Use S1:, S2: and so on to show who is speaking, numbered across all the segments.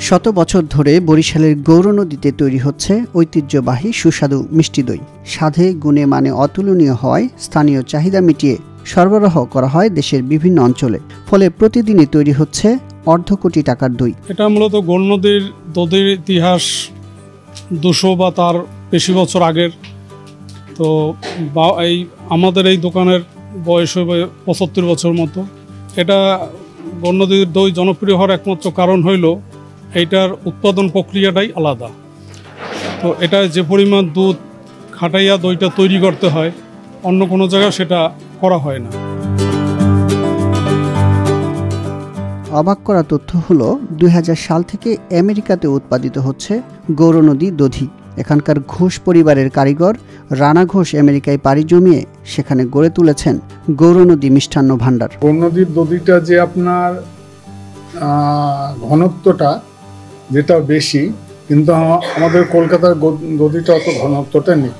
S1: শত বছর ধরে বরিশালের গৌরনদীতে তৈরি হচ্ছে ঐতিহ্যবাহী সুস্বাদু মিষ্টি দই। স্বাদে গুণে মানে অতুলনীয় হওয়ায় স্থানীয় চাহিদা মিটিয়ে সরবরাহ করা হয় দেশের বিভিন্ন অঞ্চলে। ফলে প্রতিদিনই তৈরি হচ্ছে অর্ধ কোটি টাকার দই।
S2: এটা মূলত গৌরনদীর দধির ইতিহাস 200 বা তার বেশি বছর আগের। তো এই আমাদের এই দোকানের বয়স হবে 75 বছর মতো। এটা গৌরনদীর দই জনপ্রিয় হওয়ার একমাত্র কারণ হইল এইটার উৎপাদন প্রক্রিয়াটাই আলাদা। তো এটা যে পরিমাণ দুধ খাটাইয়া দইটা তৈরি করতে হয়, অন্য কোনো জায়গায় সেটা করা হয় না।
S1: অবাক করা তথ্য হলো 2000 সাল থেকে আমেরিকাতে উৎপাদিত হচ্ছে গৌরনদী দধি। এখানকার ঘোষ পরিবারের কারিগর রানা ঘোষ আমেরিকায় পাড়ি জমিয়ে সেখানে গড়ে তুলেছেন গৌরনদী মিষ্টান্ন ভাণ্ডার।
S3: গৌরনদীর দধিটা যে আপনার ঘনত্বটা যেটা বেশি, কিন্তু আমাদের কলকাতার দধিটা অত ঘনত্বটা নেই।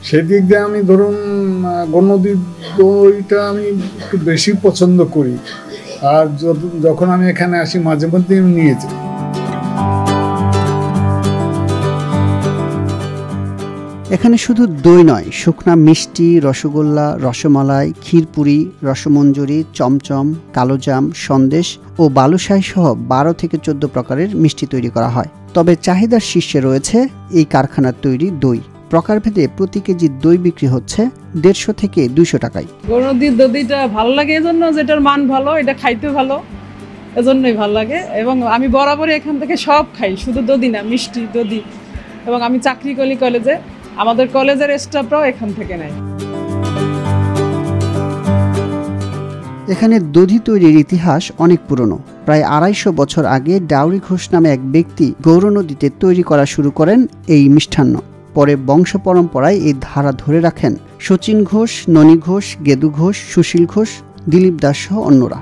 S3: সেদিক দিয়ে আমি ধরুন গৌরনদীর দইটা আমি একটু বেশি পছন্দ করি, আর যখন আমি এখানে আসি মাঝে মধ্যে নিয়ে যাই।
S1: এখানে শুধু দই নয়, শুকনা মিষ্টি, রসগোল্লা, রসমালাই, ক্ষীরপুরি, রসমঞ্জরি, চমচম, কালোজাম, সন্দেশ ও বালুশাহী সহ 12 থেকে 14 প্রকারের মিষ্টি তৈরি করা হয়। তবে চাহিদার শীর্ষে রয়েছে এই কারখানার তৈরি দই। প্রকারভেদে প্রতি কেজি দই বিক্রি হচ্ছে 150 থেকে 200 টাকায়।
S4: গৌরনদীর দধিটা ভালো লাগে এজন্য, যেটার মান ভালো, এটা খাইতে ভালো, এজন্যই ভালো লাগে। এবং আমি বরাবরই এখান থেকে সব খাই, শুধু দধি না, মিষ্টি, দধি। এবং আমি চাকরি করি কলেজে, আমাদের কলেজের স্টাফরাও এখান থেকে নেয়।
S1: এখানে দধি তৈরির ইতিহাস অনেক পুরনো। প্রায় 250 বছর আগে ডাউরি ঘোষ নামে এক ব্যক্তি গৌরনদীতে তৈরি করা শুরু করেন এই মিষ্টান্ন। পরে বংশ পরম্পরায় এই ধারা ধরে রাখেন শচীন ঘোষ, ননী ঘোষ, গেদু ঘোষ, সুশীল ঘোষ, দিলীপ দাস সহ অন্যরা।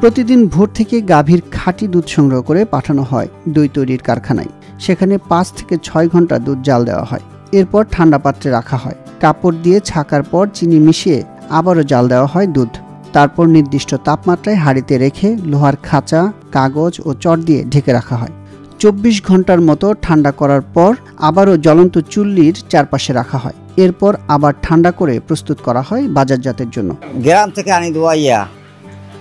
S1: প্রতিদিন ভোর থেকে গাভীর খাঁটি দুধ সংগ্রহ করে পাঠানো হয় দই তৈরির কারখানায়। সেখানে 5 থেকে 6 ঘন্টা দুধ জাল দেওয়া হয়। এরপর ঠান্ডা পাত্রে রাখা হয়। কাপড় দিয়ে ছাকার পর চিনি মিশিয়ে আবারও জাল দেওয়া হয় দুধ। তারপর নির্দিষ্ট তাপমাত্রায় হাঁড়িতে রেখে লোহার খাঁচা, কাগজ ও চট দিয়ে ঢেকে রাখা হয়। 24 ঘন্টার মতো ঠান্ডা করার পর আবারও জ্বলন্ত চুল্লির চারপাশে রাখা হয়। এরপর আবার ঠান্ডা করে প্রস্তুত করা হয় বাজারজাতের জন্য।
S5: গ্রাম থেকে আনি দোয়াইয়া,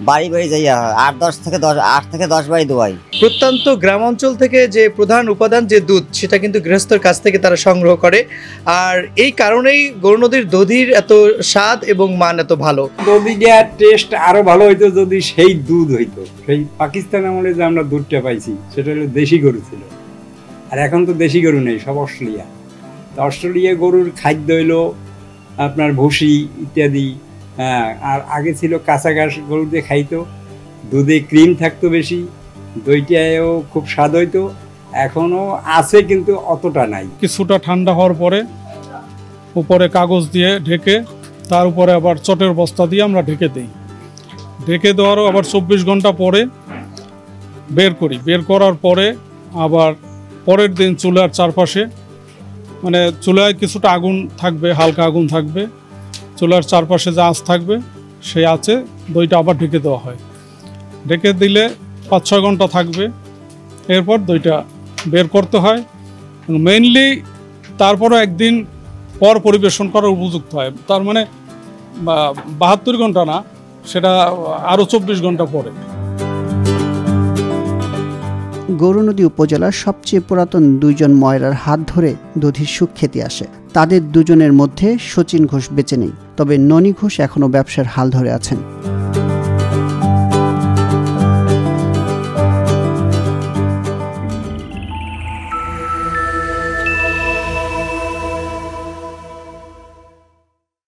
S5: বাড়ি বাড়ি যাইয়া 8 থেকে 10 বাড়ি দোয়াই।
S6: প্রত্যন্ত গ্রাম অঞ্চল থেকে যে প্রধান উপাদান যে দুধ, সেটা কিন্তু গৃহস্থর কাছ থেকে তারা সংগ্রহ করে। আর এই কারণেই গৌরনদীর দধির এত স্বাদ এবং মান এত ভালো।
S7: দধিটার টেস্ট আরো ভালো হইতো যদি সেই দুধ হইতো। সেই পাকিস্তান আমলে যে আমরা দুধটা পাইছি সেটা হলো দেশি গরু ছিল, আর এখন তো দেশি গরু নেই, সব অস্ট্রেলিয়া। তো অস্ট্রেলিয়া গরুর খাদ্য হইলো আপনার ভুসি ইত্যাদি। হ্যাঁ, আর আগে ছিল কাঁচা ঘাস গরু দিয়ে খাইতো, দুধে ক্রিম থাকতো বেশি, দইটাও খুব স্বাদ হইতো। এখনো আছে কিন্তু অতটা নাই।
S2: কিছুটা ঠান্ডা হওয়ার পরে উপরে কাগজ দিয়ে ঢেকে, তার উপরে আবার চটের বস্তা দিয়ে আমরা ঢেকে দিই। ঢেকে দেওয়ারও আবার 24 ঘন্টা পরে বের করি। বের করার পরে আবার পরের দিন চুলার চারপাশে, মানে চুলায় কিছুটা আগুন থাকবে, হালকা আগুন থাকবে, চুলার চারপাশে যে আঁচ থাকবে সেই আঁচে দইটা আবার ঢেকে দেওয়া হয়। ঢেকে দিলে 5-6 ঘন্টা থাকবে। এরপর দইটা বের করতে হয়। মেইনলি তারপরও একদিন পর পরিবেশন করার উপযুক্ত হয়। তার মানে 72 ঘন্টা না, সেটা আরও 24 ঘন্টা পরে।
S1: গৌরনদী উপজেলার সবচেয়ে পুরাতন 2 জন ময়রার হাত ধরে দধির সুখ্যাতি আসে। তাদের 2 জনের মধ্যে শচীন ঘোষ বেঁচে নেই, তবে ননী ঘোষ এখনো ব্যবসার হাল ধরে আছেন।